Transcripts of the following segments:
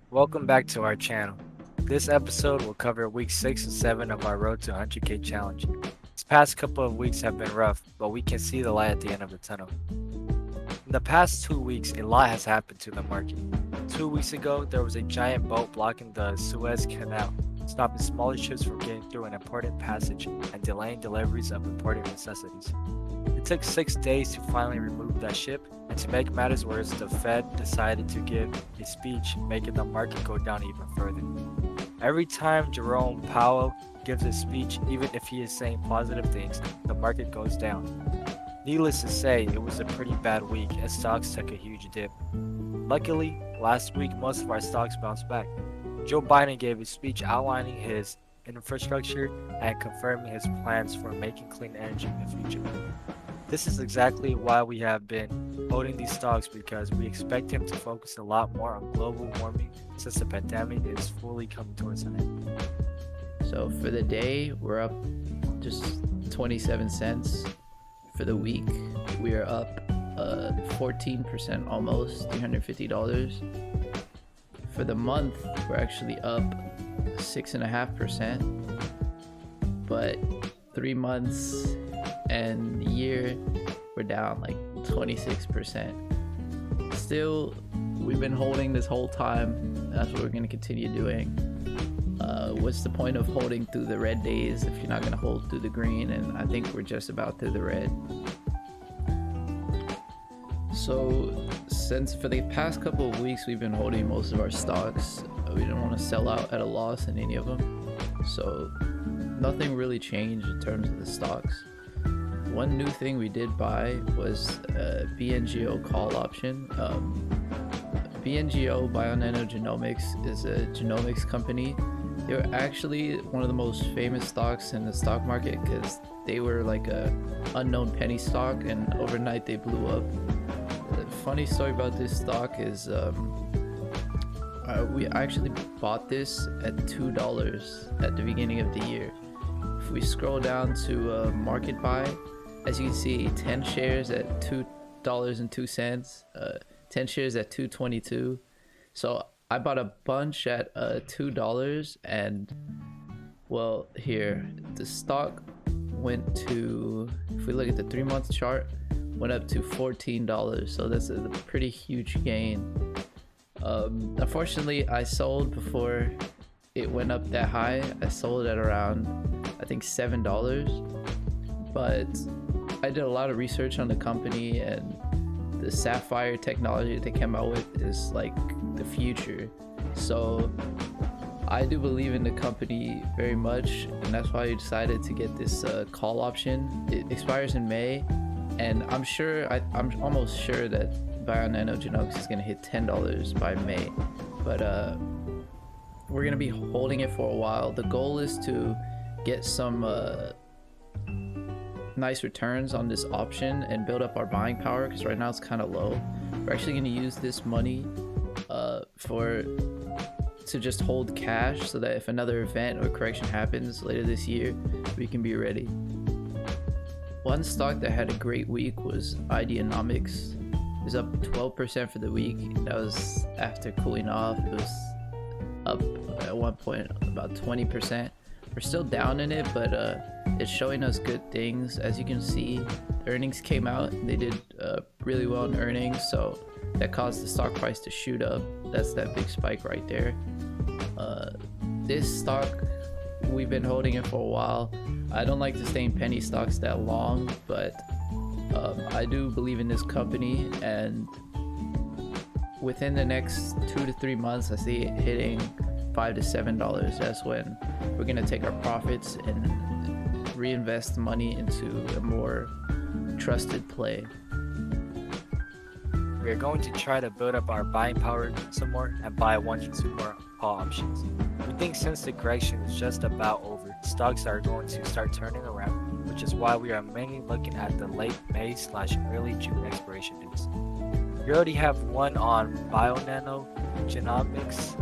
Welcome back to our channel. This episode will cover week 6 and 7 of our Road to 100K challenge. These past couple of weeks have been rough, but we can see the light at the end of the tunnel. In the past 2 weeks, a lot has happened to the market. 2 weeks ago, there was a giant boat blocking the Suez Canal, stopping smaller ships from getting through an important passage and delaying deliveries of important necessities. It took 6 days to finally remove that ship, and to make matters worse, the Fed decided to give a speech, making the market go down even further. Every time Jerome Powell gives a speech, even if he is saying positive things, the market goes down. Needless to say, it was a pretty bad week as stocks took a huge dip. Luckily, last week most of our stocks bounced back. Joe Biden gave a speech outlining his infrastructure and confirming his plans for making clean energy in the future. This is exactly why we have been holding these stocks, because we expect him to focus a lot more on global warming since the pandemic is fully coming towards an end. So for the day, we're up just 27 cents. For the week, we are up 14% almost, $350. For the month, we're actually up 6.5%. But 3 months and year, we're down like 26%. Still, we've been holding this whole time. That's what we're going to continue doing. What's the point of holding through the red days if you're not going to hold through the green? And I think we're just about through the red. So since for the past couple of weeks we've been holding most of our stocks, we didn't want to sell out at a loss in any of them. So nothing really changed in terms of the stocks. One new thing we did buy was a BNGO call option. BNGO, Bionanogenomics, is a genomics company. They were actually one of the most famous stocks in the stock market because they were like a unknown penny stock, and overnight they blew up. The funny story about this stock is we actually bought this at $2 at the beginning of the year. If we scroll down to market buy, as you can see, 10 shares at $2.02, 10 shares at $2.22. So I bought a bunch at $2, and well, here the stock went to, if we look at the 3-month chart, went up to $14. So that's a pretty huge gain. Unfortunately, I sold before it went up that high. I sold at around, I think, $7, but I did a lot of research on the company, and the sapphire technology they came out with is like the future. So I do believe in the company very much, and that's why I decided to get this call option. It expires in May, and I'm almost sure that Bionanogenomics is going to hit $10 by May. But we're going to be holding it for a while. The goal is to get some nice returns on this option and build up our buying power, because right now it's kind of low. We're actually going to use this money to just hold cash, so that if another event or correction happens later this year, we can be ready. One stock that had a great week was Ideanomics. It was up 12% for the week. That was after cooling off. It was up at one point about 20%. We're still down in it, but it's showing us good things. As you can see, the earnings came out. They did really well in earnings, so that caused the stock price to shoot up. That's that big spike right there. This stock, we've been holding it for a while. I don't like to stay in penny stocks that long, but I do believe in this company, and within the next 2 to 3 months, I see it hitting $5 to $7. That's when we're gonna take our profits and reinvest the money into a more trusted play. We are going to try to build up our buying power some more and buy 1 to 2 more call options. We think since the correction is just about over, stocks are going to start turning around, which is why we are mainly looking at the late May/early June expiration dates. We already have one on Bionanogenomics,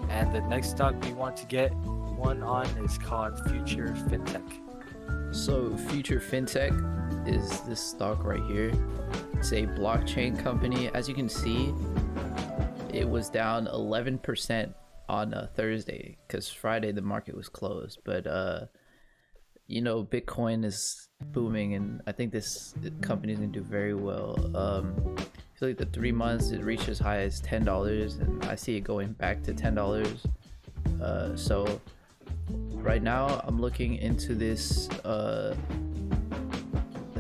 and the next stock we want to get one on is called Future Fintech. So Future Fintech is this stock right here. It's a blockchain company. As you can see, it was down 11% on Thursday because Friday the market was closed. But Bitcoin is booming, and I think this company is gonna do very well. I feel like the 3 months it reached as high as $10, and I see it going back to $10. So right now I'm looking into this. The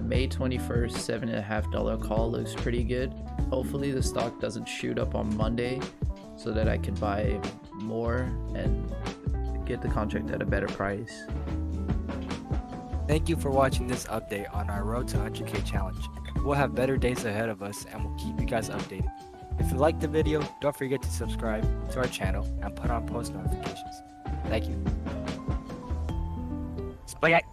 May 21st $7.50 call looks pretty good. Hopefully the stock doesn't shoot up on Monday, so that I can buy more and get the contract at a better price. Thank you for watching this update on our Road to 100K challenge. We'll have better days ahead of us and we'll keep you guys updated. If you liked the video, don't forget to subscribe to our channel and put on post notifications. Thank you. Spaghetti.